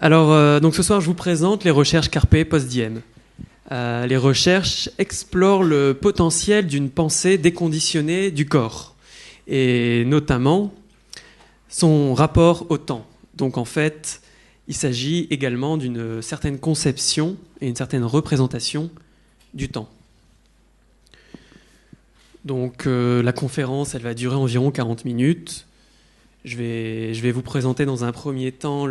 Alors, donc ce soir, je vous présente les recherches Carpe Post Diem. Les recherches explorent le potentiel d'une pensée déconditionnée du corps, et notamment son rapport au temps. Donc en fait, il s'agit également d'une certaine conception et une certaine représentation du temps. Donc la conférence, elle va durer environ 40 minutes. Je vais vous présenter dans un premier temps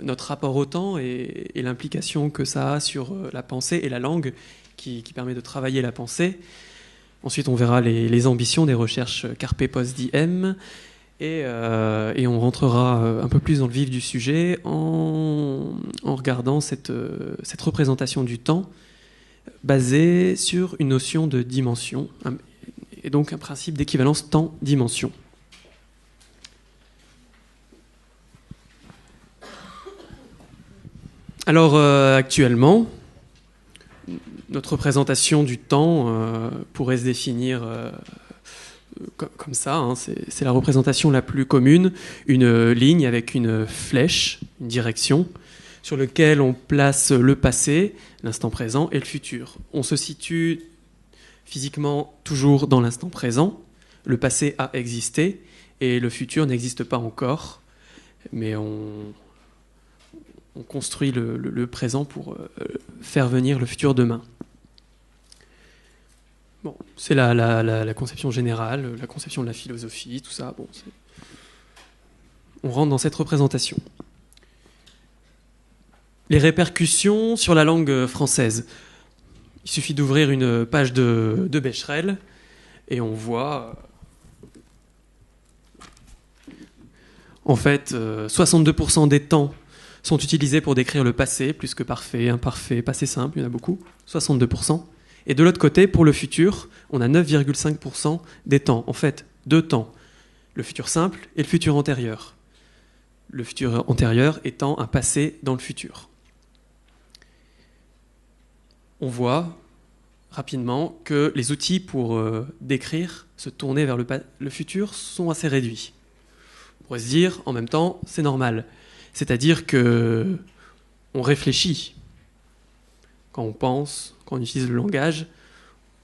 notre rapport au temps et l'implication que ça a sur la pensée et la langue qui permet de travailler la pensée. Ensuite, on verra les ambitions des recherches Carpe Post Diem et on rentrera un peu plus dans le vif du sujet en regardant cette représentation du temps basée sur une notion de dimension et donc un principe d'équivalence temps-dimension. Alors actuellement, notre représentation du temps pourrait se définir comme ça, hein, c'est la représentation la plus commune, une ligne avec une flèche, une direction, sur laquelle on place le passé, l'instant présent et le futur. On se situe physiquement toujours dans l'instant présent, le passé a existé et le futur n'existe pas encore, mais on construit le présent pour faire venir le futur demain. Bon, c'est la conception générale, la conception de la philosophie, tout ça. Bon, on rentre dans cette représentation. Les répercussions sur la langue française. Il suffit d'ouvrir une page de Becherel et on voit... En fait, 62% des temps sont utilisés pour décrire le passé, plus que parfait, imparfait, passé simple, il y en a beaucoup, 62%. Et de l'autre côté, pour le futur, on a 9,5% des temps. En fait, deux temps, le futur simple et le futur antérieur. Le futur antérieur étant un passé dans le futur. On voit rapidement que les outils pour décrire, se tourner vers le futur sont assez réduits. On pourrait se dire, en même temps, c'est normal. C'est-à-dire qu'on réfléchit. Quand on pense, quand on utilise le langage,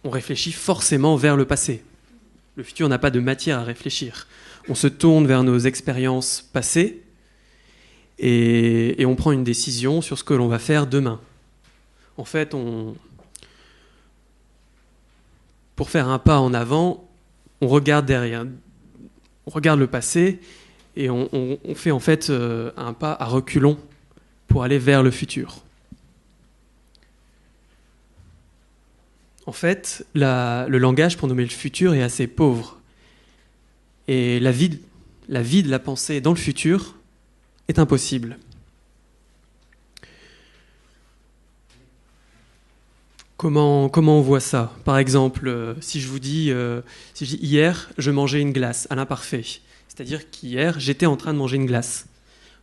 on réfléchit forcément vers le passé. Le futur n'a pas de matière à réfléchir. On se tourne vers nos expériences passées et on prend une décision sur ce que l'on va faire demain. En fait, pour faire un pas en avant, on regarde derrière. On regarde le passé et on fait en fait un pas à reculons pour aller vers le futur. En fait, le langage pour nommer le futur est assez pauvre. Et la vie de la pensée dans le futur est impossible. Comment on voit ça ? Par exemple, si je vous dis hier, je mangeais une glace à l'imparfait. C'est-à-dire qu'hier, j'étais en train de manger une glace.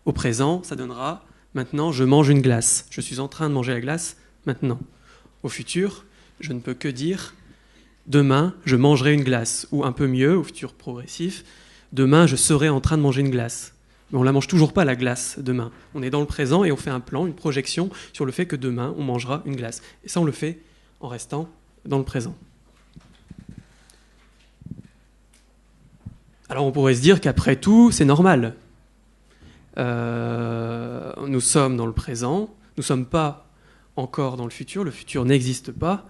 Au présent, ça donnera maintenant, je mange une glace. Je suis en train de manger la glace maintenant. Au futur, je ne peux que dire demain, je mangerai une glace. Ou un peu mieux, au futur progressif, demain, je serai en train de manger une glace. Mais on ne la mange toujours pas, la glace, demain. On est dans le présent et on fait un plan, une projection sur le fait que demain, on mangera une glace. Et ça, on le fait en restant dans le présent. Alors on pourrait se dire qu'après tout, c'est normal. Nous sommes dans le présent, nous ne sommes pas encore dans le futur n'existe pas.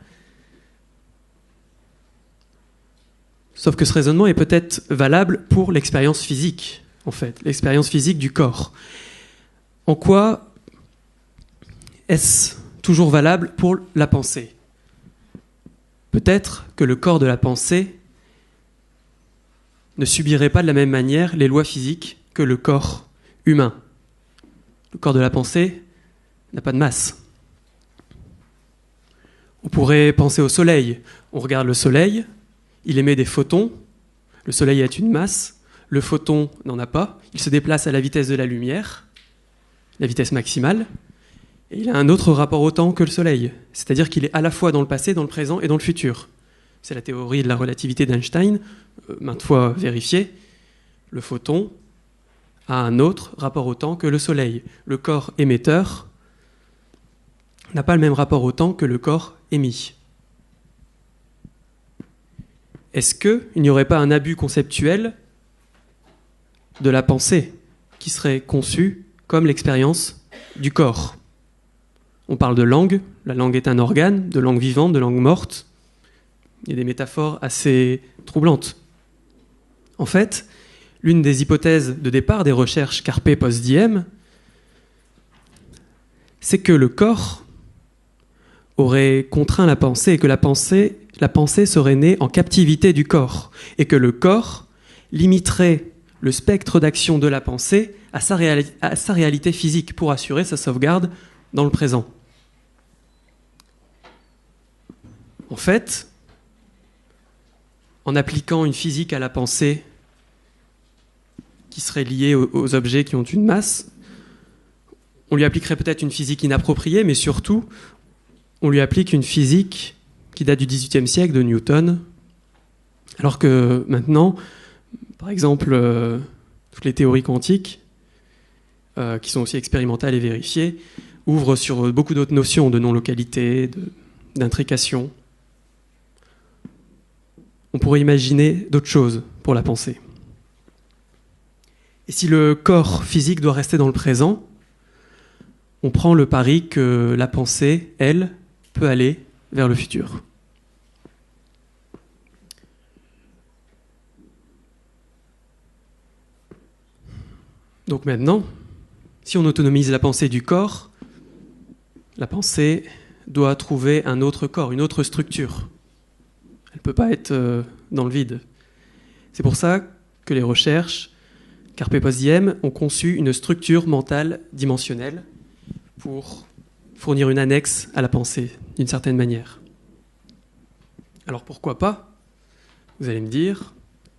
Sauf que ce raisonnement est peut-être valable pour l'expérience physique, en fait, l'expérience physique du corps. En quoi est-ce toujours valable pour la pensée ? Peut-être que le corps de la pensée ne subirait pas de la même manière les lois physiques que le corps humain. Le corps de la pensée n'a pas de masse. On pourrait penser au soleil. On regarde le soleil, il émet des photons, le soleil a une masse, le photon n'en a pas, il se déplace à la vitesse de la lumière, la vitesse maximale, et il a un autre rapport au temps que le soleil, c'est-à-dire qu'il est à la fois dans le passé, dans le présent et dans le futur. C'est la théorie de la relativité d'Einstein, maintes fois vérifiée. Le photon a un autre rapport au temps que le Soleil. Le corps émetteur n'a pas le même rapport au temps que le corps émis. Est-ce qu'il n'y aurait pas un abus conceptuel de la pensée qui serait conçue comme l'expérience du corps? On parle de langue, la langue est un organe, de langue vivante, de langue morte. Il y a des métaphores assez troublantes. En fait, l'une des hypothèses de départ des recherches Carpe Post Diem, c'est que le corps aurait contraint la pensée et que la pensée serait née en captivité du corps et que le corps limiterait le spectre d'action de la pensée à sa réalité physique pour assurer sa sauvegarde dans le présent. En fait, en appliquant une physique à la pensée qui serait liée aux objets qui ont une masse, on lui appliquerait peut-être une physique inappropriée, mais surtout, on lui applique une physique qui date du XVIIIe siècle, de Newton, alors que maintenant, par exemple, toutes les théories quantiques, qui sont aussi expérimentales et vérifiées, ouvrent sur beaucoup d'autres notions de non-localité, d'intrication. On pourrait imaginer d'autres choses pour la pensée. Et si le corps physique doit rester dans le présent, on prend le pari que la pensée, elle, peut aller vers le futur. Donc maintenant, si on autonomise la pensée du corps, la pensée doit trouver un autre corps, une autre structure. Elle ne peut pas être dans le vide. C'est pour ça que les recherches Carpe Post Diem ont conçu une structure mentale dimensionnelle pour fournir une annexe à la pensée, d'une certaine manière. Alors pourquoi pas? Vous allez me dire,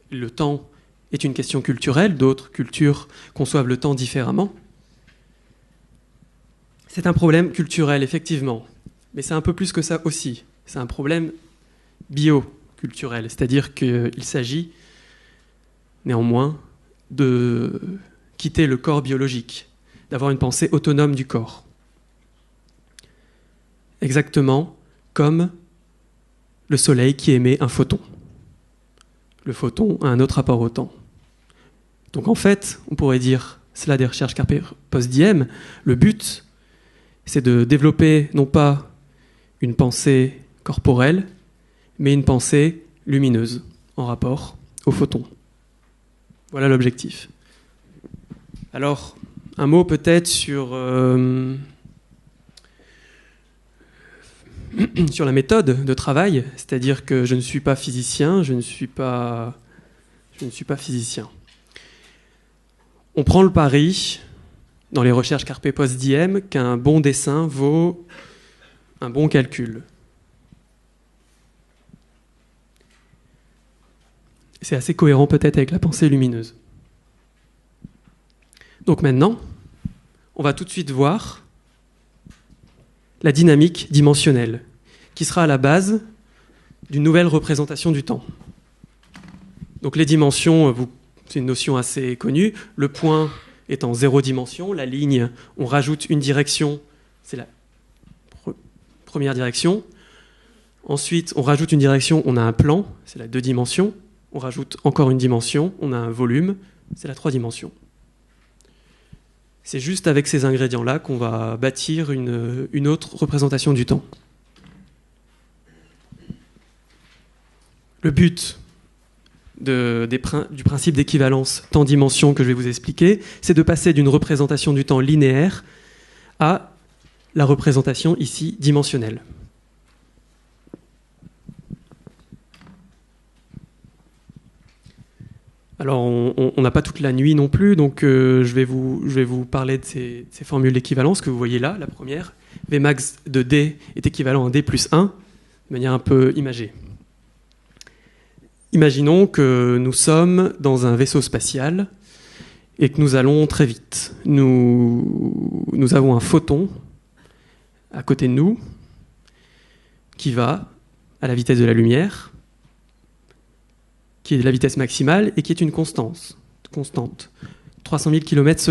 le temps est une question culturelle, d'autres cultures conçoivent le temps différemment. C'est un problème culturel, effectivement, mais c'est un peu plus que ça aussi. C'est un problème bioculturel, c'est-à-dire qu'il s'agit néanmoins de quitter le corps biologique, d'avoir une pensée autonome du corps. Exactement comme le Soleil qui émet un photon. Le photon a un autre rapport au temps. Donc en fait, on pourrait dire, c'est là des recherches Carpe Post Diem, le but, c'est de développer non pas une pensée corporelle, mais une pensée lumineuse en rapport au photon. Voilà l'objectif. Alors, un mot peut-être sur la méthode de travail, c'est-à-dire que je ne suis pas physicien, je ne suis pas physicien. On prend le pari, dans les recherches Carpe Post Diem, qu'un bon dessin vaut un bon calcul. C'est assez cohérent peut-être avec la pensée lumineuse. Donc maintenant, on va tout de suite voir la dynamique dimensionnelle, qui sera à la base d'une nouvelle représentation du temps. Donc les dimensions, c'est une notion assez connue. Le point est en 0 dimension, la ligne, on rajoute une direction, c'est la première direction. Ensuite, on rajoute une direction, on a un plan, c'est la 2 dimensions. On rajoute encore une dimension, on a un volume, c'est la 3 dimensions. C'est juste avec ces ingrédients-là qu'on va bâtir une autre représentation du temps. Le but du principe d'équivalence temps-dimension que je vais vous expliquer, c'est de passer d'une représentation du temps linéaire à la représentation ici dimensionnelle. Alors, on n'a pas toute la nuit non plus, donc je vais vous parler de ces formules d'équivalence que vous voyez là. La première, Vmax de D est équivalent à D plus 1, de manière un peu imagée. Imaginons que nous sommes dans un vaisseau spatial et que nous allons très vite. Nous avons un photon à côté de nous qui va à la vitesse de la lumière, qui est de la vitesse maximale et qui est une constante. 300 000 km/s.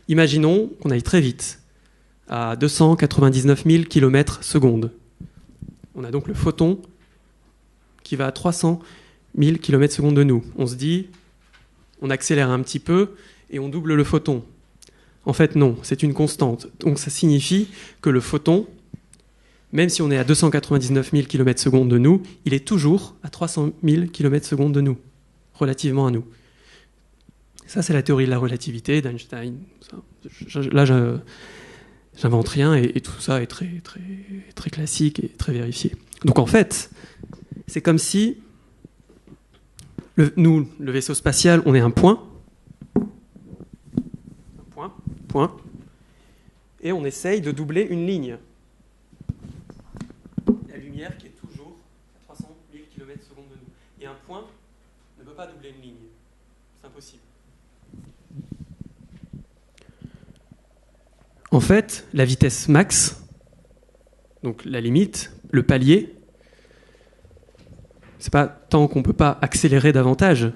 Imaginons qu'on aille très vite, à 299 000 km/s. On a donc le photon qui va à 300 000 km/s de nous. On se dit, on accélère un petit peu et on double le photon. En fait, non, c'est une constante. Donc ça signifie que le photon, même si on est à 299 000 km/s de nous, il est toujours à 300 000 km/s de nous, relativement à nous. Ça, c'est la théorie de la relativité d'Einstein. Là, j'invente rien et tout ça est très, très, très classique et très vérifié. Donc en fait, c'est comme si nous, le vaisseau spatial, on est un point, et on essaye de doubler une ligne. La lumière qui est toujours à 300 000 km/s de nous. Et un point ne peut pas doubler une ligne. C'est impossible. En fait, la vitesse max, donc la limite, le palier, c'est pas tant qu'on ne peut pas accélérer davantage,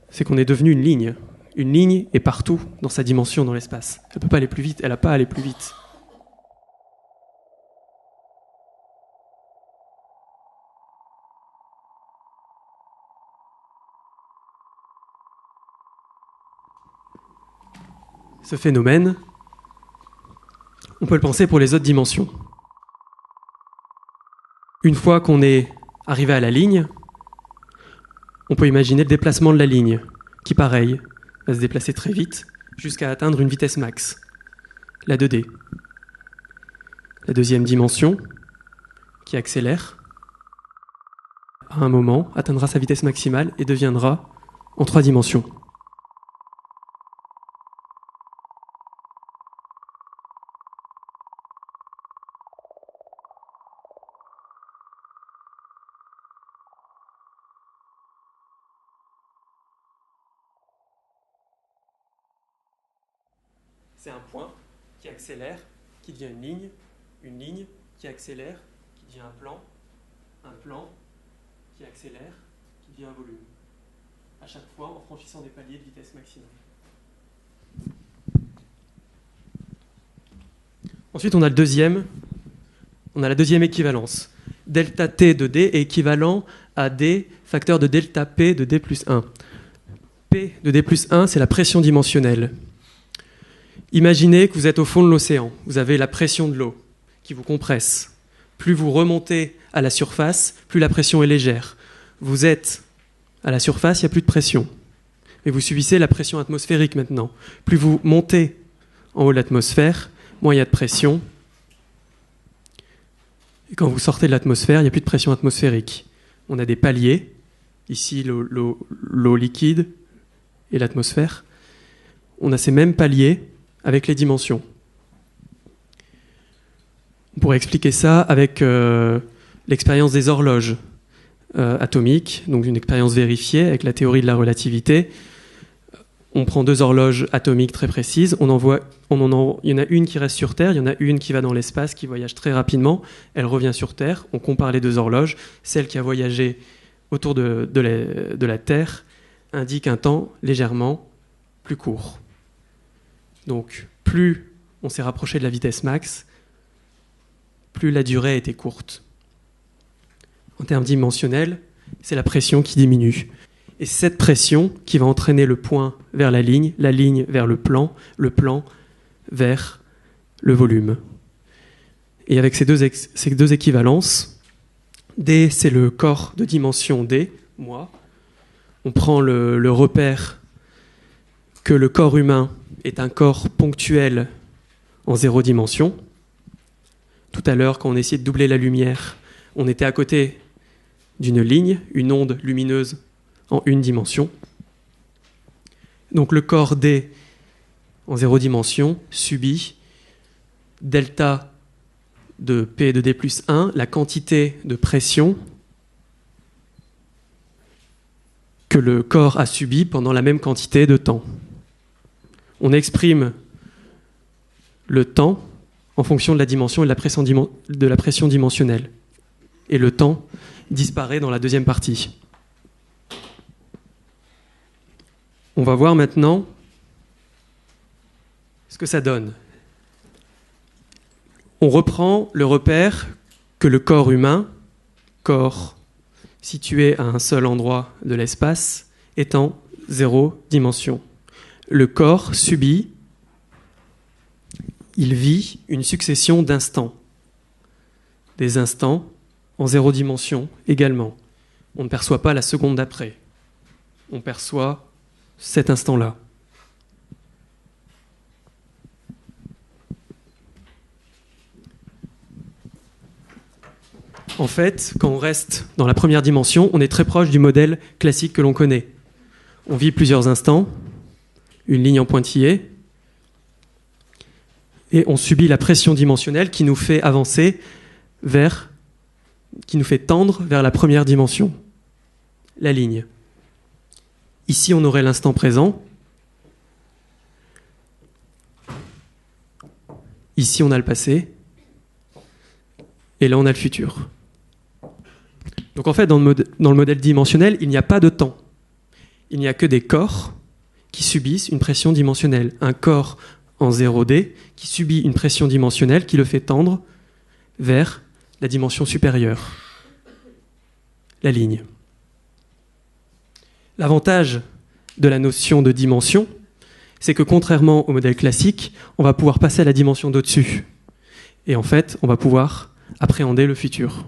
c'est qu'on est devenu une ligne. Une ligne est partout dans sa dimension dans l'espace. Elle ne peut pas aller plus vite, elle n'a pas à aller plus vite. Ce phénomène, on peut le penser pour les autres dimensions. Une fois qu'on est arrivé à la ligne, on peut imaginer le déplacement de la ligne, qui pareil, va se déplacer très vite jusqu'à atteindre une vitesse max, la 2D. La deuxième dimension, qui accélère, à un moment, atteindra sa vitesse maximale et deviendra en 3 dimensions. C'est un point qui accélère, qui devient une ligne qui accélère, qui devient un plan qui accélère, qui devient un volume. À chaque fois en franchissant des paliers de vitesse maximale. Ensuite, on a la deuxième équivalence. Delta T de D est équivalent à D facteur de delta P de D plus 1. P de D plus 1, c'est la pression dimensionnelle. Imaginez que vous êtes au fond de l'océan, vous avez la pression de l'eau qui vous compresse. Plus vous remontez à la surface, plus la pression est légère. Vous êtes à la surface, il n'y a plus de pression. Mais vous subissez la pression atmosphérique maintenant. Plus vous montez en haut de l'atmosphère, moins il y a de pression. Et quand vous sortez de l'atmosphère, il n'y a plus de pression atmosphérique. On a des paliers, ici l'eau liquide et l'atmosphère. On a ces mêmes paliers avec les dimensions. On pourrait expliquer ça avec l'expérience des horloges atomiques, donc une expérience vérifiée avec la théorie de la relativité. On prend 2 horloges atomiques très précises, il y en a une qui reste sur Terre, il y en a une qui va dans l'espace, qui voyage très rapidement, elle revient sur Terre, on compare les 2 horloges, celle qui a voyagé autour de la Terre indique un temps légèrement plus court. Donc, plus on s'est rapproché de la vitesse max, plus la durée était courte. En termes dimensionnels, c'est la pression qui diminue. Et c'est cette pression qui va entraîner le point vers la ligne vers le plan vers le volume. Et avec ces deux équivalences, D, c'est le corps de dimension D, moi. On prend le repère que le corps humain est un corps ponctuel en 0 dimension. Tout à l'heure, quand on essayait de doubler la lumière, on était à côté d'une ligne, une onde lumineuse en 1 dimension. Donc le corps D en 0 dimension subit delta de P de D plus 1, la quantité de pression que le corps a subi pendant la même quantité de temps. On exprime le temps en fonction de la dimension et de la pression dimensionnelle. Et le temps disparaît dans la deuxième partie. on va voir maintenant ce que ça donne. On reprend le repère que le corps humain, corps situé à un seul endroit de l'espace, est en 0 dimension. Le corps subit, il vit une succession d'instants. Des instants en 0 dimension également. On ne perçoit pas la seconde d'après. On perçoit cet instant-là. En fait, quand on reste dans la première dimension, on est très proche du modèle classique que l'on connaît. On vit plusieurs instants, une ligne en pointillé, et on subit la pression dimensionnelle qui nous fait avancer qui nous fait tendre vers la première dimension, la ligne. Ici, on aurait l'instant présent. Ici, on a le passé. Et là, on a le futur. Donc en fait, dans le modèle dimensionnel, il n'y a pas de temps. Il n'y a que des corps qui subissent une pression dimensionnelle. Un corps en 0D qui subit une pression dimensionnelle qui le fait tendre vers la dimension supérieure, la ligne. L'avantage de la notion de dimension, c'est que contrairement au modèle classique, on va pouvoir passer à la dimension d'au-dessus. Et en fait, on va pouvoir appréhender le futur.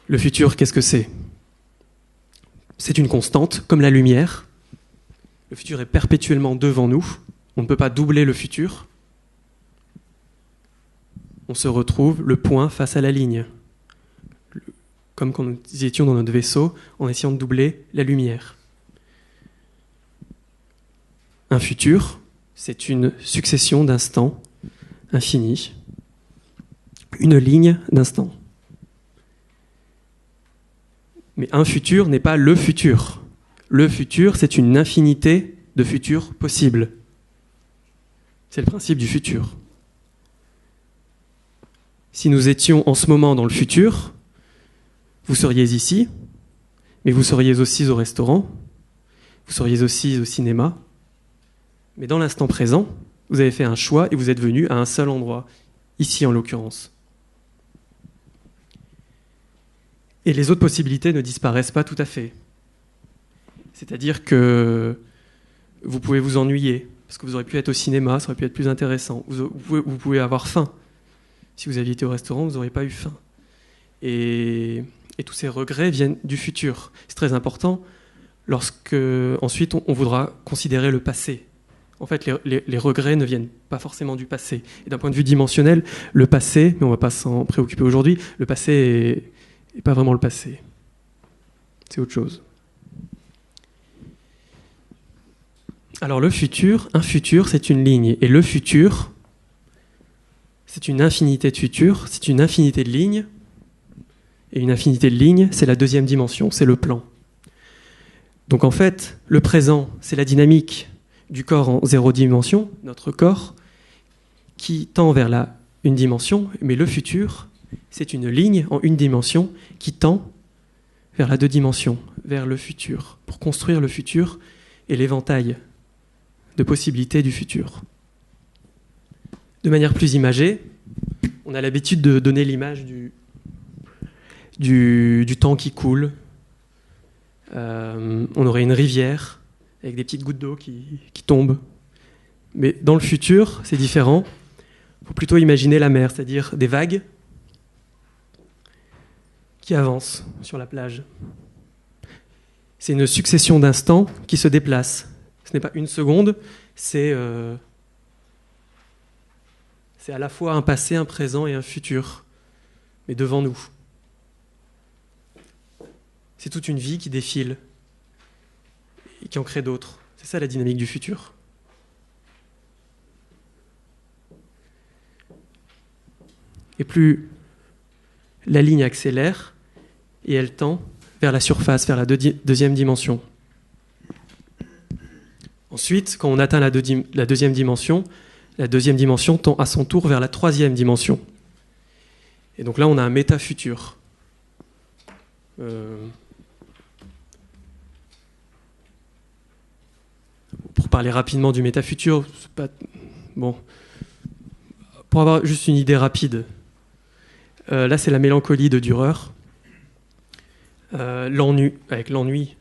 Le futur, qu'est-ce que c'est ? C'est une constante, comme la lumière. Le futur est perpétuellement devant nous. On ne peut pas doubler le futur. On se retrouve le point face à la ligne. Comme quand nous étions dans notre vaisseau en essayant de doubler la lumière. Un futur, c'est une succession d'instants infinis. Une ligne d'instants. Mais un futur n'est pas le futur. Le futur, c'est une infinité de futurs possibles. C'est le principe du futur. Si nous étions en ce moment dans le futur, vous seriez ici, mais vous seriez aussi au restaurant, vous seriez aussi au cinéma. Mais dans l'instant présent, vous avez fait un choix et vous êtes venu à un seul endroit, ici en l'occurrence. Et les autres possibilités ne disparaissent pas tout à fait. C'est-à-dire que vous pouvez vous ennuyer, parce que vous auriez pu être au cinéma, ça aurait pu être plus intéressant. Vous pouvez avoir faim. Si vous aviez été au restaurant, vous n'auriez pas eu faim. Et tous ces regrets viennent du futur. C'est très important lorsque, ensuite, on voudra considérer le passé. En fait, les regrets ne viennent pas forcément du passé. Et d'un point de vue dimensionnel, le passé, mais on ne va pas s'en préoccuper aujourd'hui, le passé n'est pas vraiment le passé. C'est autre chose. Alors le futur, un futur, c'est une ligne. Et le futur, c'est une infinité de futurs, c'est une infinité de lignes. Et une infinité de lignes, c'est la deuxième dimension, c'est le plan. Donc en fait, le présent, c'est la dynamique du corps en 0 dimension, notre corps, qui tend vers une dimension, mais le futur, c'est une ligne en 1 dimension qui tend vers la 2 dimensions, vers le futur, pour construire le futur et l'éventail de possibilités du futur. De manière plus imagée, on a l'habitude de donner l'image du temps qui coule. On aurait une rivière avec des petites gouttes d'eau qui tombent. Mais dans le futur, c'est différent. Il faut plutôt imaginer la mer, c'est-à-dire des vagues qui avancent sur la plage. C'est une succession d'instants qui se déplacent. Ce n'est pas une seconde, c'est à la fois un passé, un présent et un futur, mais devant nous. C'est toute une vie qui défile et qui en crée d'autres. C'est ça la dynamique du futur. Et plus la ligne accélère et elle tend vers la surface, vers la deuxième dimension. Ensuite, quand on atteint la deuxième dimension tend à son tour vers la 3e dimension. Et donc là, on a un métafutur. parler rapidement du métafutur. Bon. Pour avoir juste une idée rapide, là c'est la mélancolie de Dürer. Avec l'ennui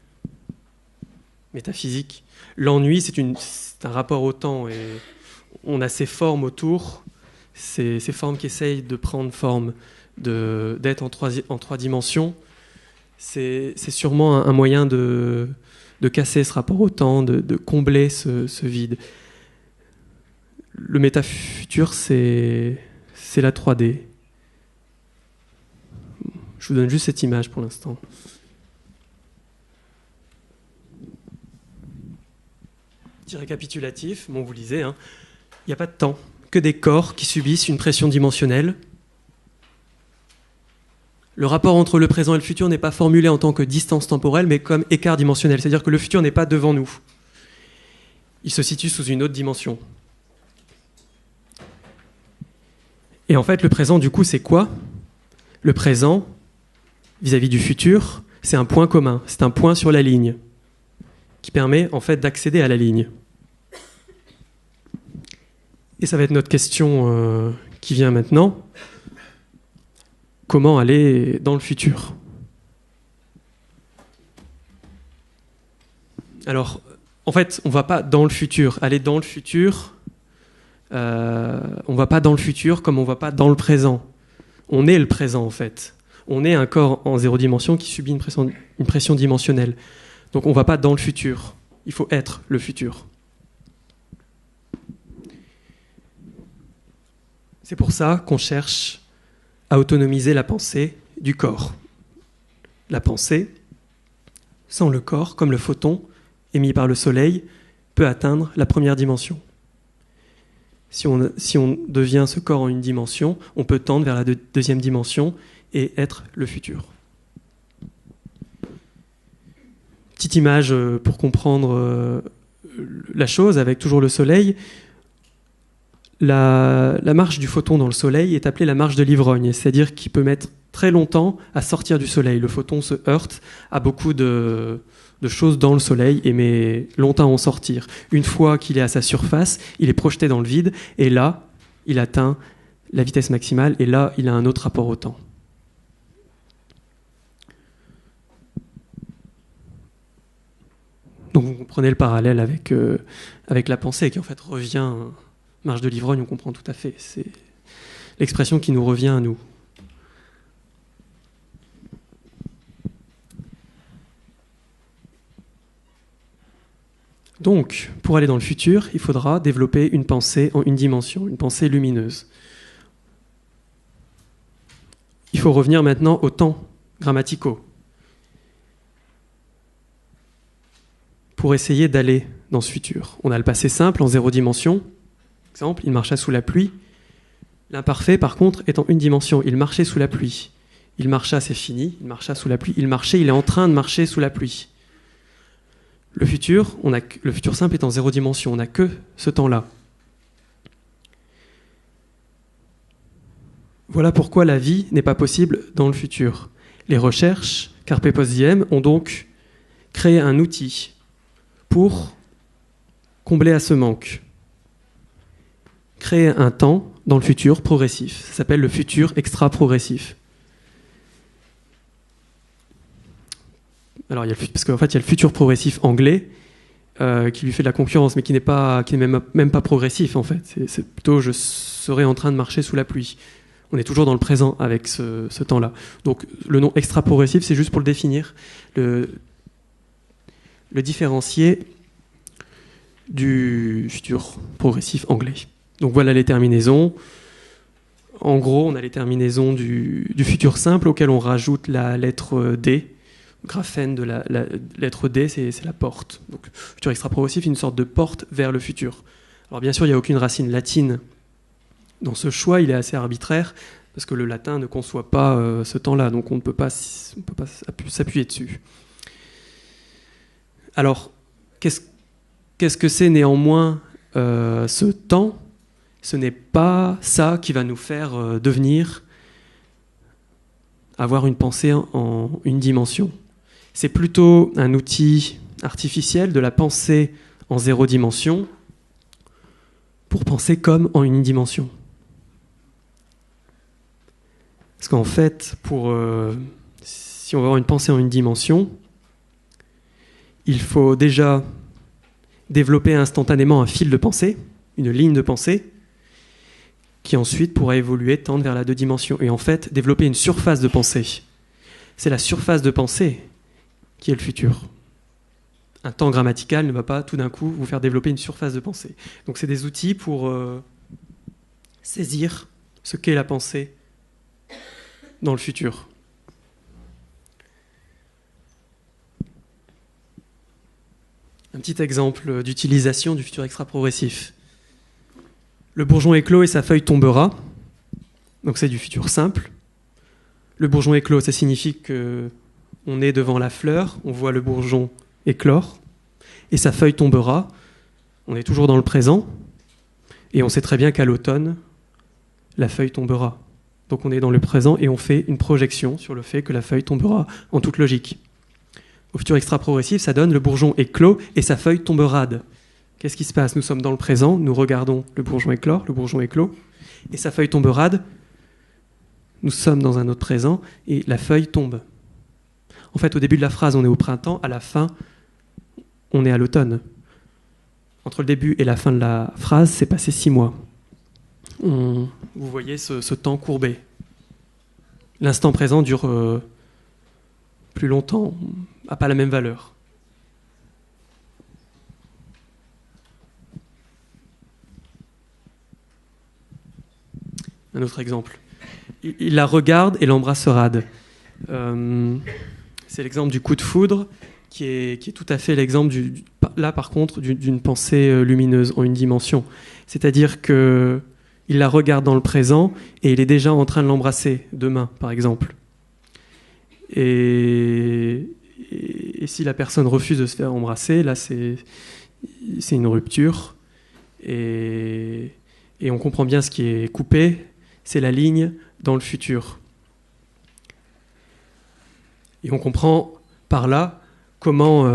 métaphysique. L'ennui, c'est un rapport au temps, et on a ces formes autour, ces formes qui essayent de prendre forme, d'être en trois dimensions. C'est sûrement un moyen de casser ce rapport au temps, de combler ce vide. Le métafutur, c'est la 3D. Je vous donne juste cette image pour l'instant. Petit récapitulatif, bon, vous lisez, hein. Il n'y a pas de temps, que des corps qui subissent une pression dimensionnelle. Le rapport entre le présent et le futur n'est pas formulé en tant que distance temporelle, mais comme écart dimensionnel. C'est-à-dire que le futur n'est pas devant nous. Il se situe sous une autre dimension. Et en fait, le présent, du coup, c'est quoi? Le présent, vis-à-vis du futur, c'est un point commun, c'est un point sur la ligne, qui permet en fait d'accéder à la ligne. Et ça va être notre question qui vient maintenant. Comment aller dans le futur? Alors, en fait, on ne va pas dans le futur. Aller dans le futur, on ne va pas dans le futur comme on ne va pas dans le présent. On est le présent, en fait. On est un corps en 0 dimension qui subit une pression dimensionnelle. Donc on ne va pas dans le futur. Il faut être le futur. C'est pour ça qu'on cherche à autonomiser la pensée du corps. La pensée, sans le corps, comme le photon émis par le soleil, peut atteindre la première dimension. Si on devient ce corps en une dimension, on peut tendre vers la deuxième dimension et être le futur. Petite image pour comprendre la chose, avec toujours le soleil. La marche du photon dans le soleil est appelée la marche de l'ivrogne, c'est-à-dire qu'il peut mettre très longtemps à sortir du soleil. Le photon se heurte à beaucoup de choses dans le soleil et met longtemps à en sortir. Une fois qu'il est à sa surface, il est projeté dans le vide et là, il atteint la vitesse maximale et là, il a un autre rapport au temps. Donc vous comprenez le parallèle avec la pensée qui en fait revient... Marche de l'ivrogne, on comprend tout à fait. C'est l'expression qui nous revient à nous. Donc, pour aller dans le futur, il faudra développer une pensée en une dimension, une pensée lumineuse. Il faut revenir maintenant aux temps grammaticaux pour essayer d'aller dans ce futur. On a le passé simple en 0 dimension. Exemple, il marcha sous la pluie. L'imparfait, par contre, est en une dimension. Il marchait sous la pluie. Il marcha, c'est fini. Il marcha sous la pluie. Il marchait, il est en train de marcher sous la pluie. Le futur simple est en 0 dimension. On n'a que ce temps-là. Voilà pourquoi la vie n'est pas possible dans le futur. Les recherches, Carpe Post Diem, ont donc créé un outil pour combler à ce manque. Créer un temps dans le futur progressif. Ça s'appelle le futur extra-progressif. Alors, parce qu'en fait, il y a le futur progressif anglais qui lui fait de la concurrence, mais qui n'est même pas progressif, en fait. C'est plutôt, je serais en train de marcher sous la pluie. On est toujours dans le présent avec ce temps-là. Donc, le nom extra-progressif, c'est juste pour le définir, le différencier du futur progressif anglais. Donc voilà les terminaisons. En gros, on a les terminaisons du futur simple auquel on rajoute la lettre D. Le graphène de la lettre D, c'est la porte. Donc futur extra-progressif, une sorte de porte vers le futur. Alors bien sûr, il n'y a aucune racine latine dans ce choix, il est assez arbitraire, parce que le latin ne conçoit pas ce temps-là, donc on ne peut pas s'appuyer dessus. Alors, qu'est-ce que c'est néanmoins ce temps? Ce n'est pas ça qui va nous faire avoir une pensée en une dimension. C'est plutôt un outil artificiel de la pensée en 0 dimension pour penser comme en une dimension. Parce qu'en fait, si on veut avoir une pensée en une dimension, il faut déjà développer instantanément un fil de pensée, une ligne de pensée, qui ensuite pourra évoluer, tendre vers la 2 dimensions. Et en fait, développer une surface de pensée. C'est la surface de pensée qui est le futur. Un temps grammatical ne va pas tout d'un coup vous faire développer une surface de pensée. Donc c'est des outils pour saisir ce qu'est la pensée dans le futur. Un petit exemple d'utilisation du futur extra-progressif. Le bourgeon éclot et sa feuille tombera. Donc c'est du futur simple. Le bourgeon éclot, ça signifie qu'on est devant la fleur, on voit le bourgeon éclore, et sa feuille tombera. On est toujours dans le présent, et on sait très bien qu'à l'automne, la feuille tombera. Donc on est dans le présent et on fait une projection sur le fait que la feuille tombera en toute logique. Au futur extra-progressif, ça donne le bourgeon éclos et sa feuille tomberade. Qu'est-ce qui se passe? Nous sommes dans le présent, nous regardons le bourgeon éclore, le bourgeon éclos, et sa feuille tomberade, nous sommes dans un autre présent, et la feuille tombe. En fait, au début de la phrase, on est au printemps, à la fin, on est à l'automne. Entre le début et la fin de la phrase, c'est passé 6 mois. Vous voyez ce temps courbé. L'instant présent dure plus longtemps, n'a pas la même valeur. Un autre exemple. Il la regarde et l'embrasserade. C'est l'exemple du coup de foudre qui est tout à fait l'exemple, là par contre, d'une pensée lumineuse en une dimension. C'est-à-dire qu'il la regarde dans le présent et il est déjà en train de l'embrasser demain, par exemple. Et si la personne refuse de se faire embrasser, là c'est une rupture. Et on comprend bien ce qui est coupé, c'est la ligne dans le futur. Et on comprend par là comment...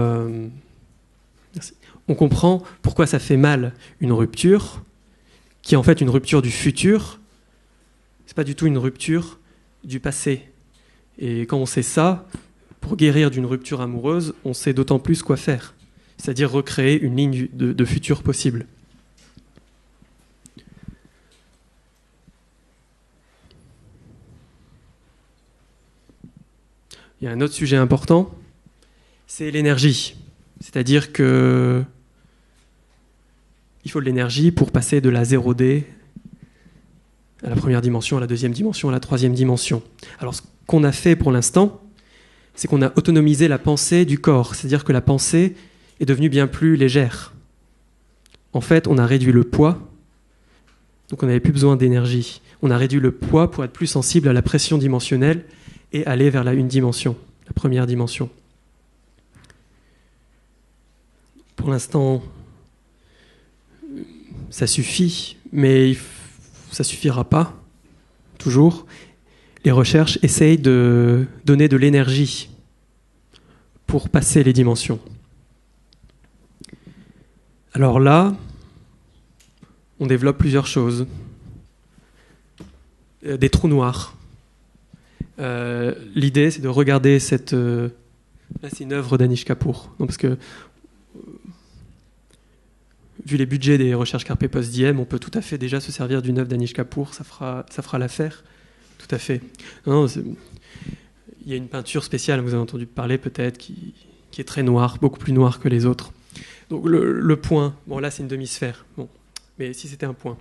on comprend pourquoi ça fait mal une rupture, qui est en fait une rupture du futur. C'est pas du tout une rupture du passé. Et quand on sait ça, pour guérir d'une rupture amoureuse, on sait d'autant plus quoi faire. C'est-à-dire recréer une ligne de futur possible. Il y a un autre sujet important, c'est l'énergie. C'est-à-dire que il faut de l'énergie pour passer de la 0D à la première dimension, à la deuxième dimension, à la troisième dimension. Alors ce qu'on a fait pour l'instant, c'est qu'on a autonomisé la pensée du corps. C'est-à-dire que la pensée est devenue bien plus légère. En fait, on a réduit le poids, donc on n'avait plus besoin d'énergie. On a réduit le poids pour être plus sensible à la pression dimensionnelle et aller vers la une dimension, la première dimension. Pour l'instant, ça suffit, mais ça ne suffira pas, toujours. Les recherches essayent de donner de l'énergie pour passer les dimensions. Alors là, on développe plusieurs choses. Des trous noirs. L'idée, c'est de regarder cette... là, c'est une œuvre d'Anish Kapoor. Non, parce que, vu les budgets des recherches Carpe Post-Diem, on peut tout à fait déjà se servir d'une œuvre d'Anish Kapoor. Ça fera l'affaire. Tout à fait. Non, il y a une peinture spéciale, vous avez entendu parler peut-être, qui est très noire, beaucoup plus noire que les autres. Donc le point, bon là c'est une demi-sphère, bon, mais si c'était un point,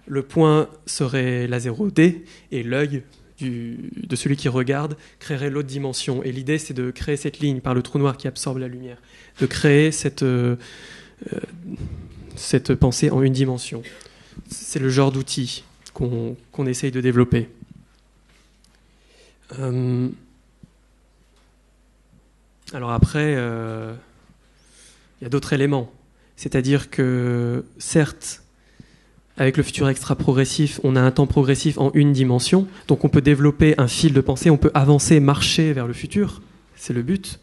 le point serait la 0D et l'œil de celui qui regarde créerait l'autre dimension. Et l'idée c'est de créer cette ligne par le trou noir qui absorbe la lumière, de créer cette pensée en une dimension. C'est le genre d'outil qu'on essaye de développer. Alors après, il y a d'autres éléments. C'est-à-dire que, certes, avec le futur extra-progressif, on a un temps progressif en une dimension, donc on peut développer un fil de pensée, on peut avancer, marcher vers le futur, c'est le but.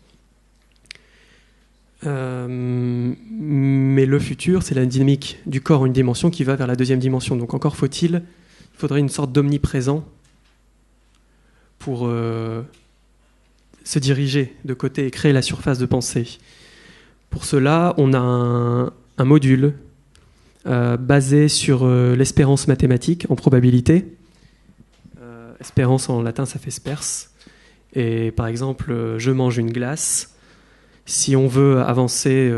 Mais le futur, c'est la dynamique du corps en une dimension qui va vers la deuxième dimension. Donc encore faudrait une sorte d'omniprésent pour se diriger de côté et créer la surface de pensée. Pour cela, on a un module basé sur l'espérance mathématique en probabilité. Espérance en latin, ça fait spers. Et par exemple, je mange une glace. Si on veut avancer,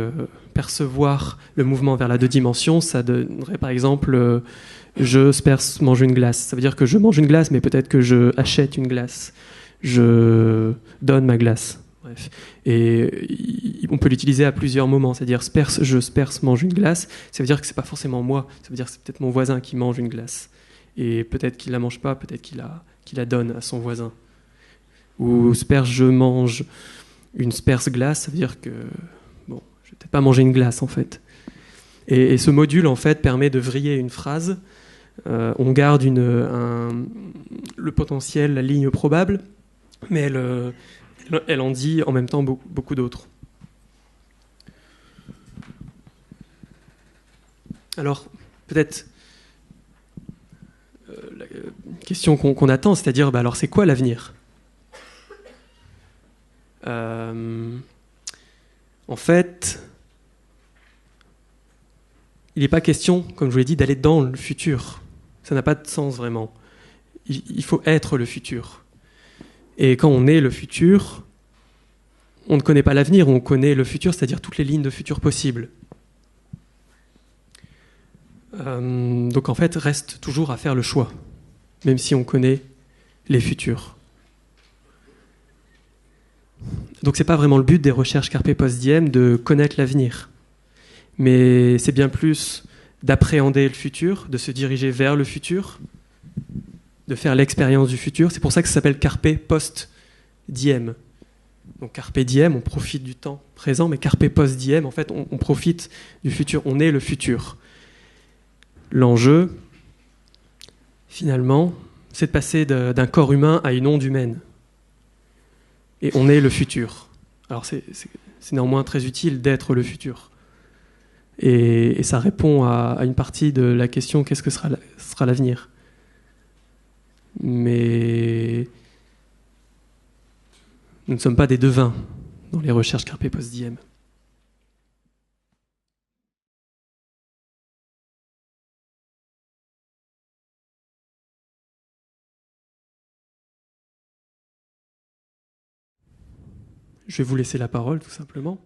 percevoir le mouvement vers la deux dimensions, ça donnerait par exemple je spers mange une glace. Ça veut dire que je mange une glace, mais peut-être que je achète une glace. Je donne ma glace. Bref. Et on peut l'utiliser à plusieurs moments. C'est-à-dire je spers mange une glace. Ça veut dire que c'est pas forcément moi. Ça veut dire que c'est peut-être mon voisin qui mange une glace. Et peut-être qu'il la mange pas, peut-être qu'il la donne à son voisin. Ou je mange une sperse glace, ça veut dire que bon, je vais peut-être pas manger une glace en fait. Et ce module en fait permet de vriller une phrase. On garde le potentiel, la ligne probable, mais elle en dit en même temps beaucoup d'autres. Alors peut-être la question qu'on attend, c'est-à-dire alors c'est quoi l'avenir ? En fait, il n'est pas question, comme je vous l'ai dit, d'aller dans le futur. Ça n'a pas de sens vraiment. Il faut être le futur. Et quand on est le futur, on ne connaît pas l'avenir, on connaît le futur, c'est-à-dire toutes les lignes de futur possibles. Donc en fait, reste toujours à faire le choix, même si on connaît les futurs. Donc c'est pas vraiment le but des recherches Carpe Post Diem de connaître l'avenir, mais c'est bien plus d'appréhender le futur, de se diriger vers le futur, de faire l'expérience du futur. C'est pour ça que ça s'appelle Carpe Post Diem. Donc Carpe Diem, on profite du temps présent, mais Carpe Post Diem, en fait, on profite du futur, on est le futur. L'enjeu, finalement, c'est de passer d'un corps humain à une onde humaine. Et on est le futur. Alors c'est néanmoins très utile d'être le futur. Et ça répond à une partie de la question qu'est-ce que sera l'avenir. Mais nous ne sommes pas des devins dans les recherches Carpe Post Diem. Je vais vous laisser la parole, tout simplement.